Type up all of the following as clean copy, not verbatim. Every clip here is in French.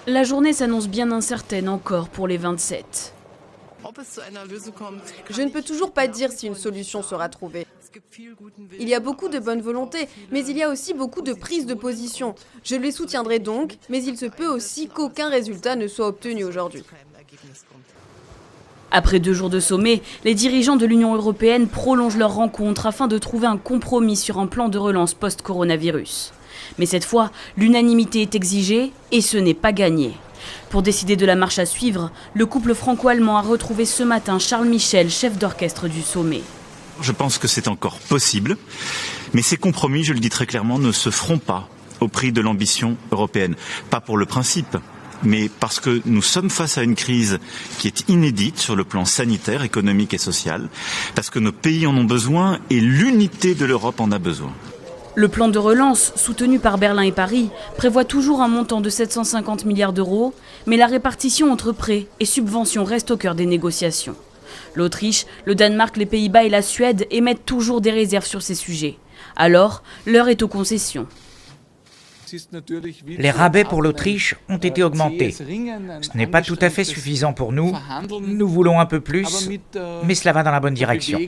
La journée s'annonce bien incertaine encore pour les 27. Je ne peux toujours pas dire si une solution sera trouvée. Il y a beaucoup de bonne volonté, mais il y a aussi beaucoup de prise de position. Je les soutiendrai donc, mais il se peut aussi qu'aucun résultat ne soit obtenu aujourd'hui. Après 2 jours de sommet, les dirigeants de l'Union européenne prolongent leur rencontre afin de trouver un compromis sur un plan de relance post-coronavirus. Mais cette fois, l'unanimité est exigée et ce n'est pas gagné. Pour décider de la marche à suivre, le couple franco-allemand a retrouvé ce matin Charles Michel, chef d'orchestre du sommet. Je pense que c'est encore possible, mais ces compromis, je le dis très clairement, ne se feront pas au prix de l'ambition européenne. Pas pour le principe, mais parce que nous sommes face à une crise qui est inédite sur le plan sanitaire, économique et social, parce que nos pays en ont besoin et l'unité de l'Europe en a besoin. Le plan de relance, soutenu par Berlin et Paris, prévoit toujours un montant de 750 milliards d'euros, mais la répartition entre prêts et subventions reste au cœur des négociations. L'Autriche, le Danemark, les Pays-Bas et la Suède émettent toujours des réserves sur ces sujets. Alors, l'heure est aux concessions. Les rabais pour l'Autriche ont été augmentés. Ce n'est pas tout à fait suffisant pour nous. Nous voulons un peu plus, mais cela va dans la bonne direction.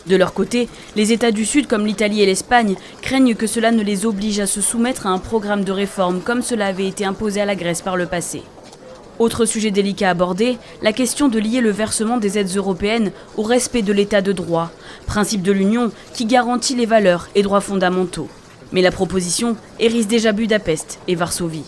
De leur côté, les États du Sud comme l'Italie et l'Espagne craignent que cela ne les oblige à se soumettre à un programme de réforme comme cela avait été imposé à la Grèce par le passé. Autre sujet délicat abordé, la question de lier le versement des aides européennes au respect de l'état de droit, principe de l'Union qui garantit les valeurs et droits fondamentaux. Mais la proposition hérisse déjà Budapest et Varsovie.